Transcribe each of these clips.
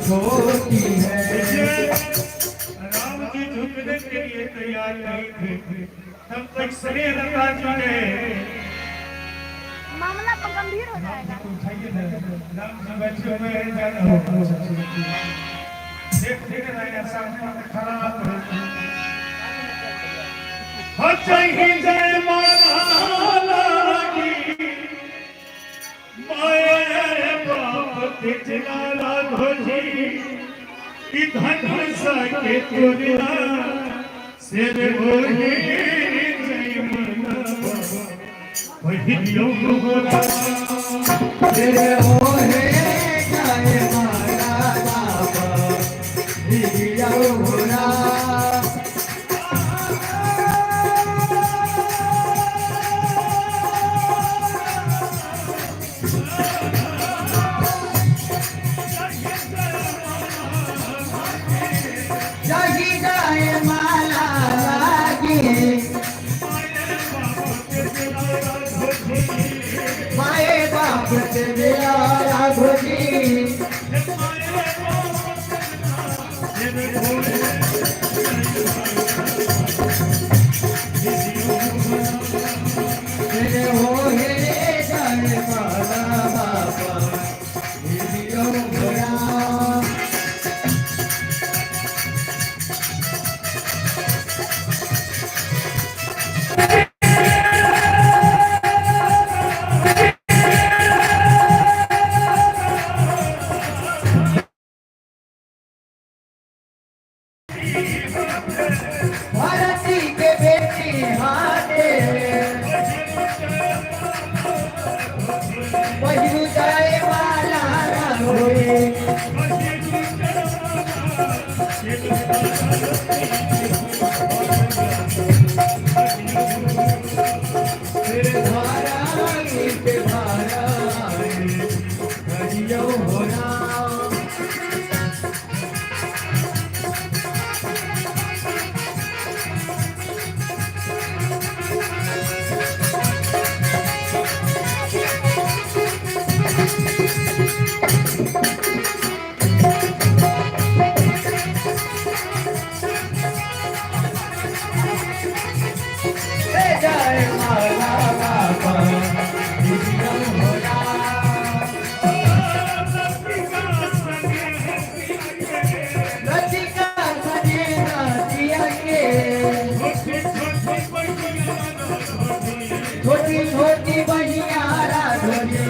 होती है। राम जी झुकने के लिए तैयार नहीं थे, तब तक श्री लता जी ने मामला गंभीर हो जाएगा। राम जी बैठे हुए हैं, जाना होगा देख रहे हैं सामने खड़ा हो चाहिए जय माला की माया बाप तिजना राघोजी धन सके तुरना सिर बोले जय माला वही योग होगा सिर होए जय माला बाबा दिया होना। जगी जय माला लागी माए बाप से दिया राघोजी। तेरे हो हे जय माला बाबा दियो होना। भारती के बेटी हाथे बजू जाए वाला राघोए। तेरे धारा के धारा हरियो होना। जय माला बाबा दिया होना। लतिका सने नाचिया के छोटी छोटी बहिया राघोजी।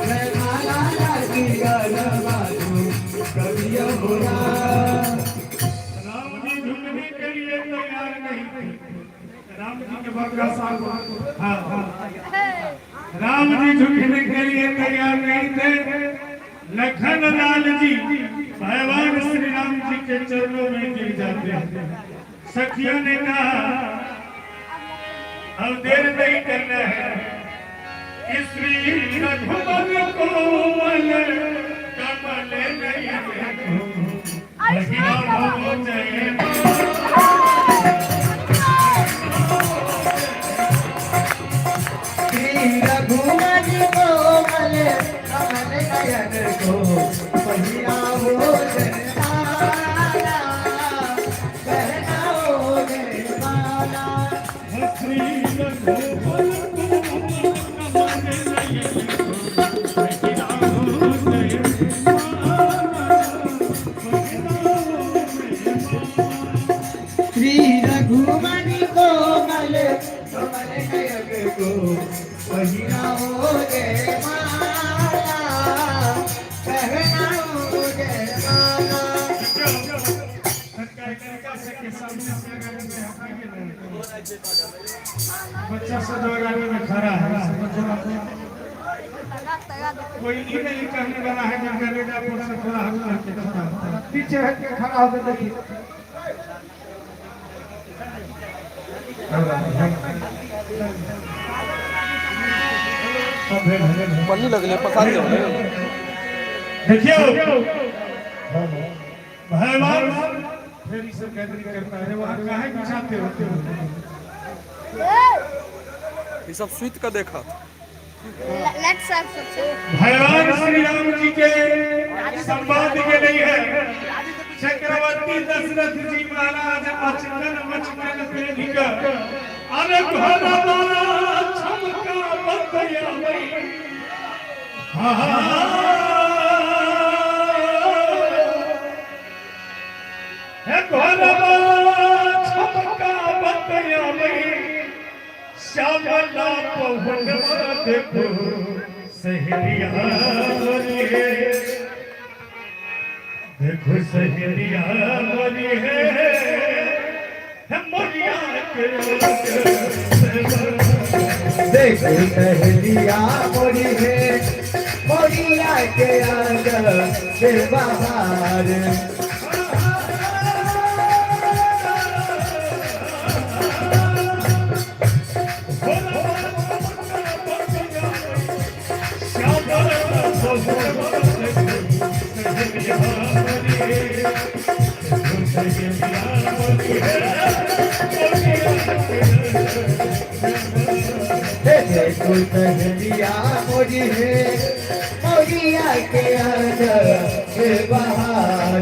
जय माला लागी गलबाजू कवियो होना। राम जी झुकने के लिए तैयार नहीं थे। राम जी के बरका साहब राम जी झुकने के लिए तैयार नहीं थे। लखन लाल जी भगवान श्री राम जी के चरणों में गिर जाते हैं। सखियों ने कहा अब देर नहीं करना है, श्री रघुवर कोमल कमल नहीं देखो जय श्री रघुवर कोमल कमल नयन को पहिया हो जयमाला कहना हो जयमाला। श्री रघुवर श्री रघुमणि कोमल कमल नयन को पहिया हो जयमाला कहना हो जयमाला। बच्चा सदोरानी में खड़ा है, कोई ये नहीं कहने वाला है कि करेगा से थोड़ा हल्का के खड़ा होता है, पीछे हट के खड़ा होकर देखिए। पन्नी लगले पसंद है। देखियो भगवान फिर इसे कैदरी करता है, वहाँ काहे बिछाते होते हो? ये सब सुत का देखा लेट्स सबसे भगवान श्री राम जी के संवाद के लिए है चक्रवर्ती दशरथ जी महाराज अचकन मचकन पेलिकर अरे घोड़ा छमका बतया मई है घोड़ा छमका बतया मई श्यामला पहुंचवा देखो सहेलिया मोरी है देखो सहेलिया मोरी है मोरिया के देखो सहेलिया मोरी है मोरिया के अंदर से बाहर देखो सहेलिया मोरी है मोरिया के अंदर से बाहर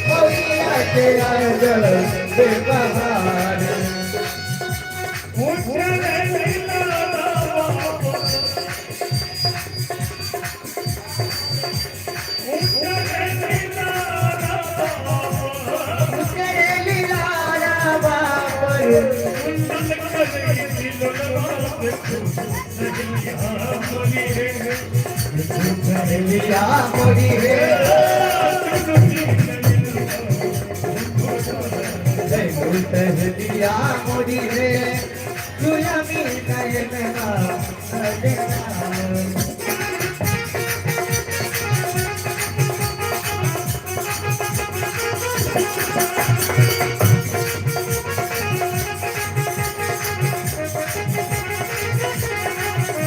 मोरिया के अंदर से बाहर सहेलिया मोरी है देखो सहेलिया मोरी है दुनिया में कहना सजना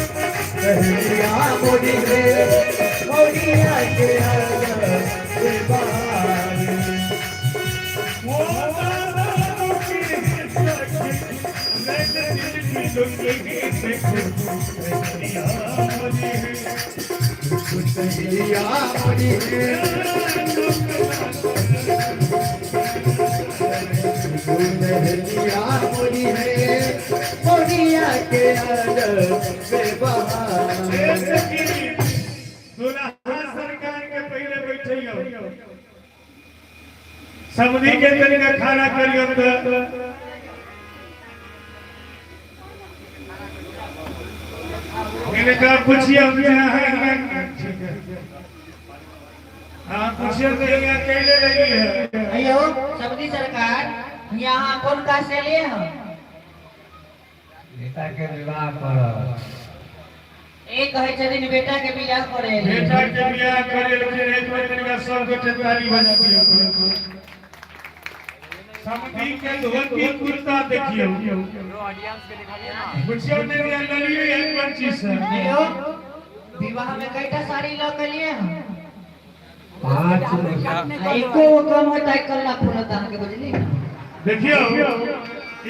सहेलिया मोरी है मोरिया के अंदर से बाहर सहेलिया मोरी है सहेलिया मोरी है मोरिया के अंदर से बाहर सरकार के पहले बैठे समझी के तरीका खाना करियो तो मैंने कहा पूछिए हाँ पूछिए तो यहाँ कैले लगी है अयो सब्जी सरकार यहाँ कौन का से लिए हम बेटा के विवाह पर एक कहे छथिन बेटा के बियाह करे बेटा के बियाह करे लेकिन एक बार तरीका सब के ताली बजा दियो समझी के धोती कुर्ता देखियो पूछियो ने ललियो एक पंची से अयो विवाह में कईटा साड़ी ल के लिए हम 5 एको कम होता है कल्ला फुलता के बुझली देखियो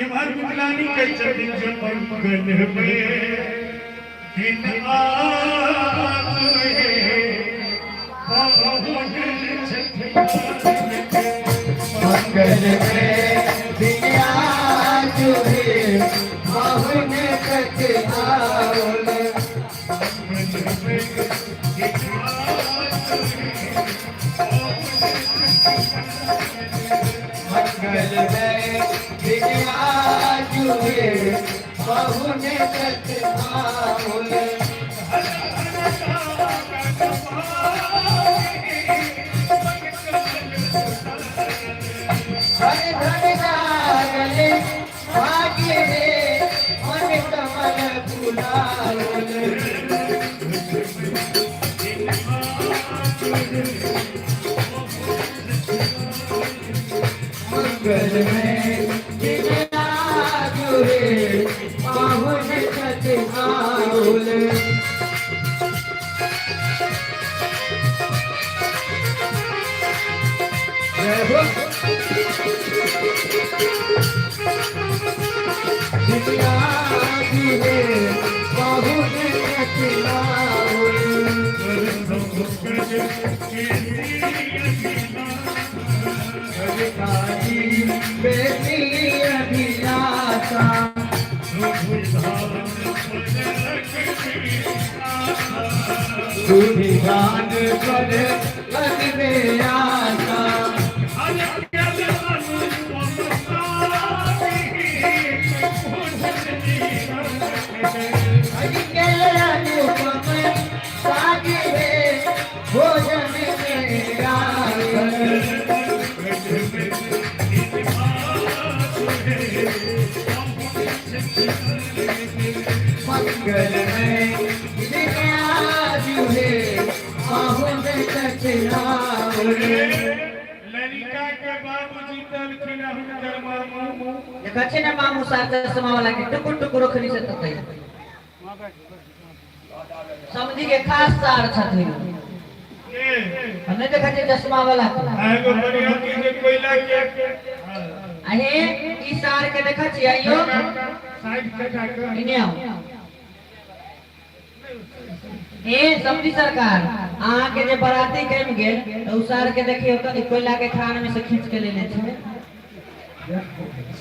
इमहर बुलानी के चटिन जो मंगल में दिन आवे पहुँच मंगल में दिया जुहे बहुन तक आओल मंगल में दिया जुहे बहुन तक आओल धन धन जागले भाग्य रे मन कमल फुलाओल मंगल में दिया जुहे बहुन तक आओल गान कर लगने आशा भोजन मंगल में ललिता के बाबूजी तब खिला हुनकर मामू देखै ना मामू साथ चश्मा वाला के टुकुर टुकुर खरी से ततै समझी के खास सार छथिन हमने देखै छै चश्मा वाला एगो बढ़िया चीज कोइला के आहे ई सार के देखै छी आइयो साइड कटा के इने आओ ए समझी सरकार अहाँ के जे बराती कम गेल तो उसार के देखियो त कोयला के खान में से खींच के लेने छै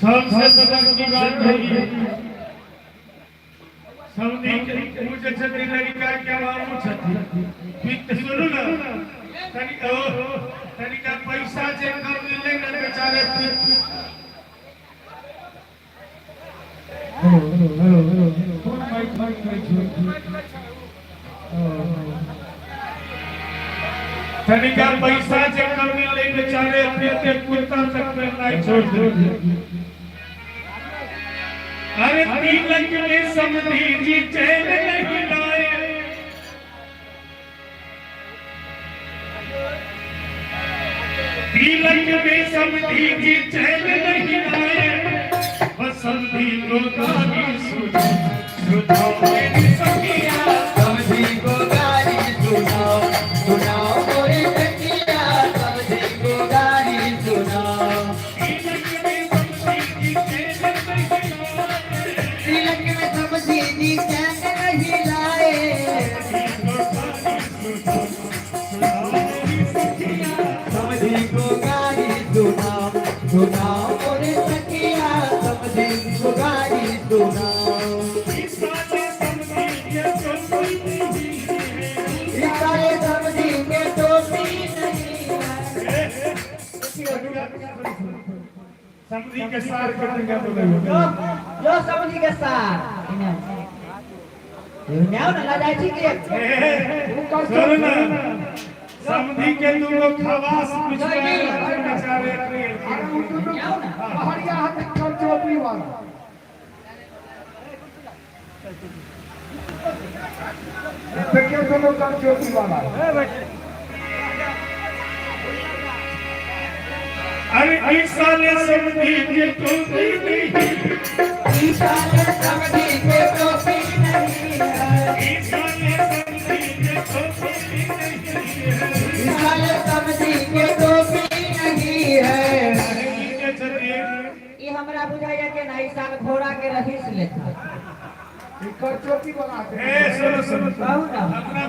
सबसे बड़ी बात है समझी के मुझे छथि लड़का के मामू छथि पित सुनो ना तनिका पैसा जे कम मिले न बेचारे हेलो कौन माइक तनिका पैसा जे कम मिले बेचारे पेटे कुत्ता तक में नहीं छोड़ दे अरे तिलक में समधी जी चैन नहीं लाए तिलक में समधी जी चैन नहीं लाए समधी को गाली सुनाओ मेरी सखिया समधी को गाली सुनाओ सुनाओ मोरे सखिया समधी को गाली सुनाओ तिलक में समधी जी चैन नहीं लाए समधी को गाली सुनाओ सुनाओ मोरे सखिया समधी को गाली सुनाओ साले समधी के टोपी के टोपी समधी के सार करेंगे बोले जो समझी के सार इने ना लड़ाई ठीक है सुन ना समधी के दूगो खवास कुछ बेचारे पहाड़िया हाथ कर टोपी वाला देखिए दोनों का टोपी वाला अरे इस साले समधी के टोपी नहीं इस साले समधी के टोपी नहीं है इस साले समधी के टोपी नहीं इस साले समधी के टोपी नहीं है ये हमरा बुझाया के नहीं साल घोड़ा के रहीस लेता टोपी वाला सुनो कहू ना अपना